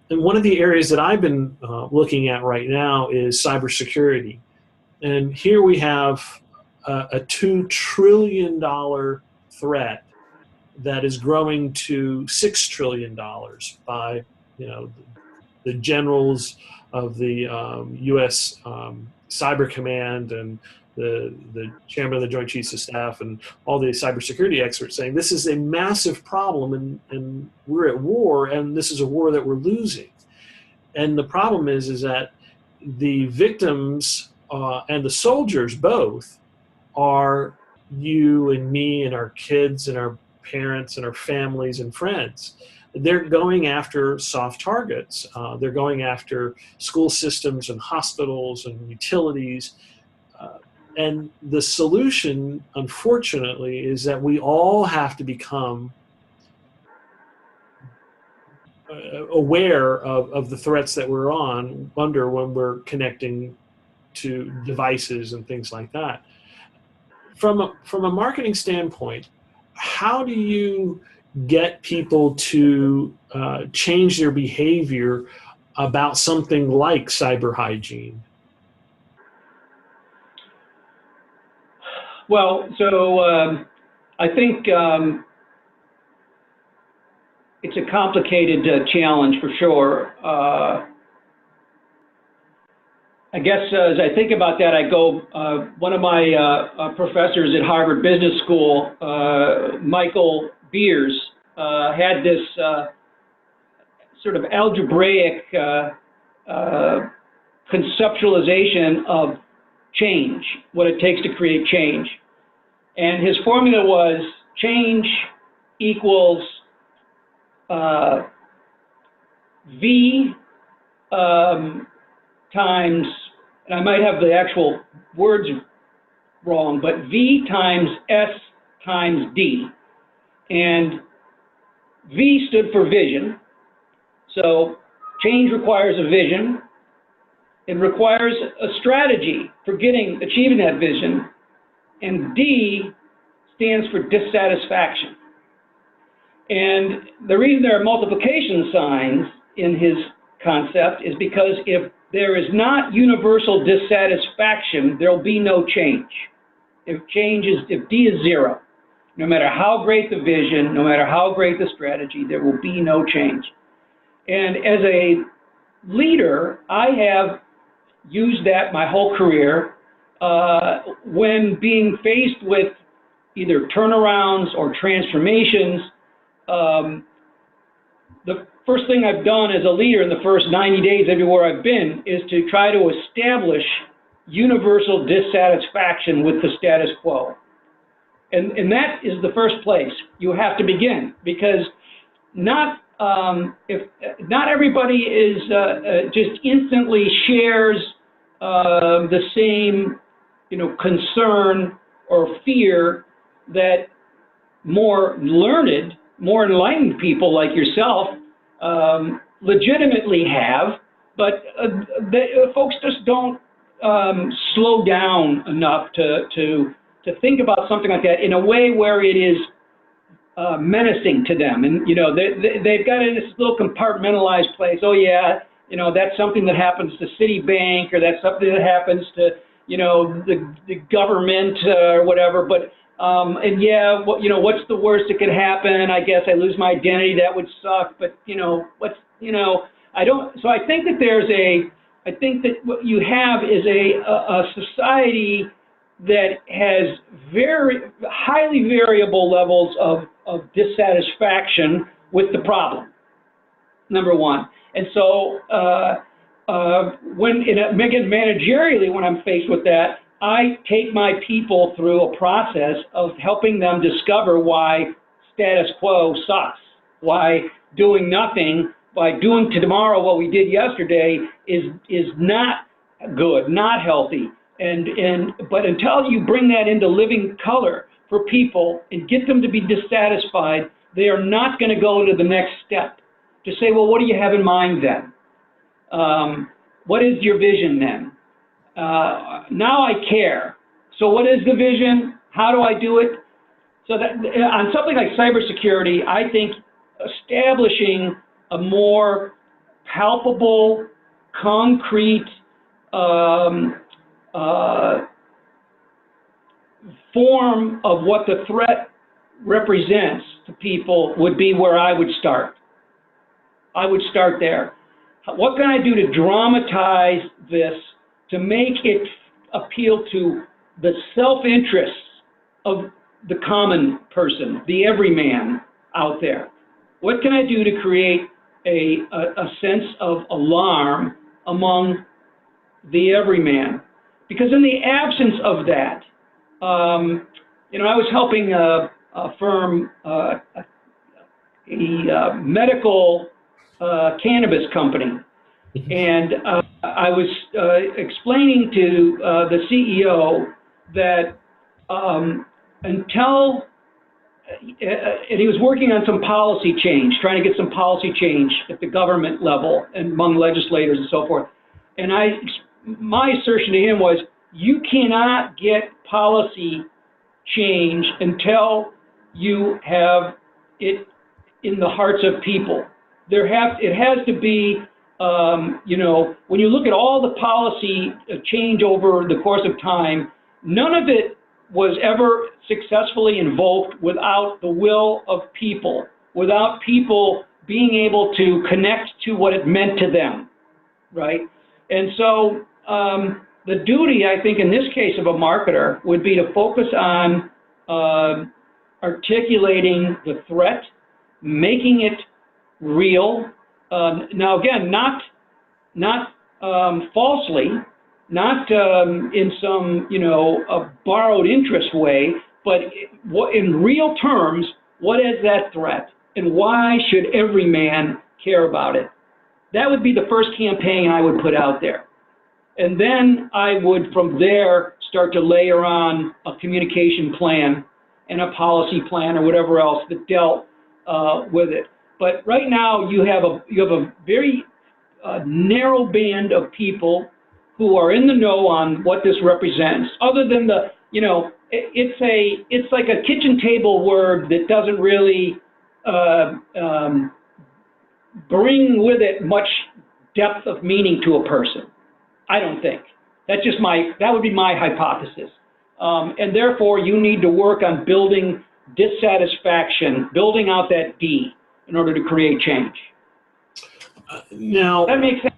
And one of the areas that I've been looking at right now is cybersecurity. And here we have a $2 trillion threat that is growing to $6 trillion by, the generals of the U.S. Cyber Command and the chairman of the Joint Chiefs of Staff and all the cybersecurity experts saying this is a massive problem and we're at war and this is a war that we're losing. And the problem is that the victims and the soldiers both are you and me and our kids and our parents and our families and friends. They're going after soft targets. They're going after school systems and hospitals and utilities. And the solution, unfortunately, is that we all have to become aware of the threats that we're under when we're connecting to devices and things like that. From a marketing standpoint, how do you get people to change their behavior about something like cyber hygiene? Well, so I think it's a complicated challenge for sure. I guess as I think about that, I go, one of my professors at Harvard Business School, Michael Beers, had this sort of algebraic conceptualization of change, what it takes to create change. And his formula was change equals V times, and I might have the actual words wrong, but V times S times D. And V stood for vision. So change requires a vision. It requires a strategy for achieving that vision. And D stands for dissatisfaction. And the reason there are multiplication signs in his concept is because if there is not universal dissatisfaction, there will be no change. If D is zero, no matter how great the vision, no matter how great the strategy, there will be no change. And as a leader, I have used that my whole career when being faced with either turnarounds or transformations. The first thing I've done as a leader in the first 90 days everywhere I've been is to try to establish universal dissatisfaction with the status quo. And that is the first place you have to begin, because if not everybody is just instantly shares the same concern or fear that more learned, more enlightened people like yourself legitimately have, but folks just don't slow down enough to think about something like that in a way where it is menacing to them. And they've got in this little compartmentalized place. Oh yeah, that's something that happens to Citibank, or that's something that happens to the government or whatever. But and yeah, what's the worst that could happen? I guess I lose my identity. That would suck. But I don't. So I think that what you have is a society that has very highly variable levels of dissatisfaction with the problem, number one. And so managerially, when I'm faced with that, I take my people through a process of helping them discover why status quo sucks, why doing nothing, by doing to tomorrow what we did yesterday is not good, not healthy. But until you bring that into living color for people and get them to be dissatisfied, they are not going to go to the next step. To say, well, what do you have in mind then? What is your vision then? Now I care. So what is the vision? How do I do it? So that on something like cybersecurity, I think establishing a more palpable, concrete form of what the threat represents to people would be where I would start. I would start there. What can I do to dramatize this, to make it appeal to the self-interests of the common person, the everyman out there? What can I do to create a sense of alarm among the everyman? Because in the absence of that, I was helping a firm, a medical cannabis company, and I was explaining to the CEO that until, and he was working on some policy change, trying to get some policy change at the government level and among legislators and so forth. And my assertion to him was, you cannot get policy change until you have it in the hearts of people. It has to be, when you look at all the policy change over the course of time, none of it was ever successfully invoked without the will of people, without people being able to connect to what it meant to them, right? And so the duty, I think, in this case of a marketer would be to focus on articulating the threat, making it real. Now, again, not falsely, not in some, a borrowed interest way, but in real terms, what is that threat, and why should every man care about it? That would be the first campaign I would put out there. And then I would, from there, start to layer on a communication plan and a policy plan or whatever else that dealt with it. But right now, you have a very narrow band of people who are in the know on what this represents. Other than the, it's like a kitchen table word that doesn't really bring with it much depth of meaning to a person. I don't think. That would be my hypothesis. And therefore, you need to work on building dissatisfaction, building out that D in order to create change. Now, that makes sense.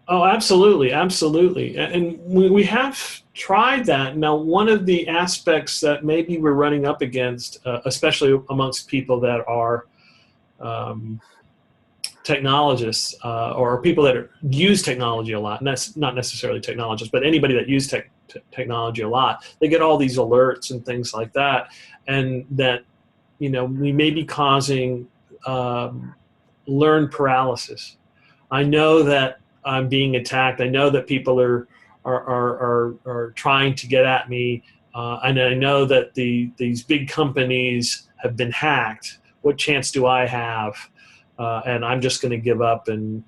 Oh, absolutely, absolutely. And we have tried that. Now, one of the aspects that maybe we're running up against, especially amongst people that are technologists or people that use technology a lot, and that's not necessarily technologists, but anybody that uses technology a lot, they get all these alerts and things like that, and that, we may be causing learned paralysis. I know that I'm being attacked. I know that people are trying to get at me, and I know that these big companies have been hacked. What chance do I have? And I'm just going to give up and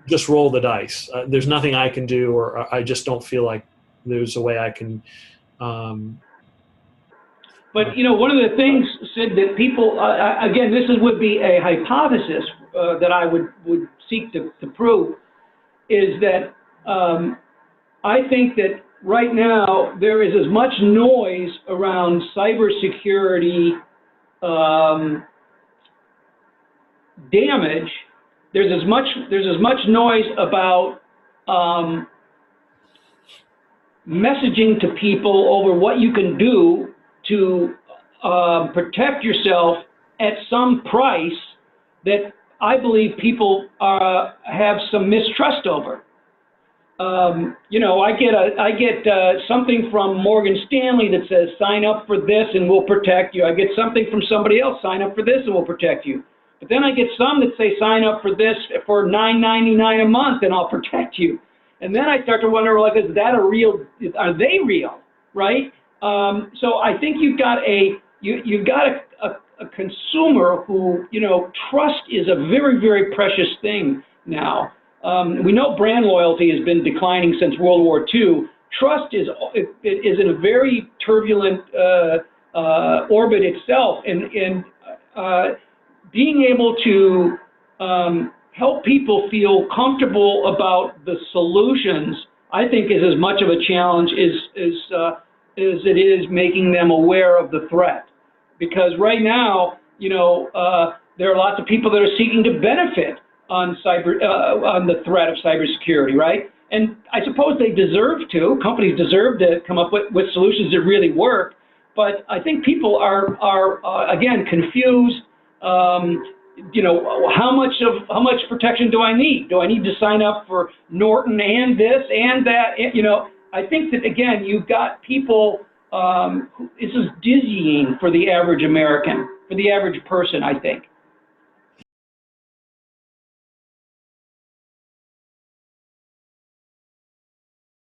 just roll the dice. There's nothing I can do, or I just don't feel like there's a way I can. But one of the things, Sid, that people again, would be a hypothesis that I would seek to prove, is that I think that right now there is as much noise around cybersecurity damage. There's as much noise about messaging to people over what you can do to protect yourself at some price that I believe people have some mistrust over. I get something from Morgan Stanley that says, sign up for this and we'll protect you. I get something from somebody else, sign up for this and we'll protect you. But then I get some that say, sign up for this for $9.99 a month and I'll protect you. And then I start to wonder, like, is that are they real, right? So I think you've got a consumer who, trust is a very, very precious thing now. We know brand loyalty has been declining since World War II. Trust is in a very turbulent orbit itself, and being able to help people feel comfortable about the solutions, I think, is as much of a challenge as it is making them aware of the threat. Because right now, there are lots of people that are seeking to benefit on on the threat of cybersecurity, right? And I suppose they deserve to. Companies deserve to come up with solutions that really work. But I think people are again confused. How much protection do I need? Do I need to sign up for Norton and this and that? I think that again, you've got people. This is dizzying for the average American, for the average person, I think.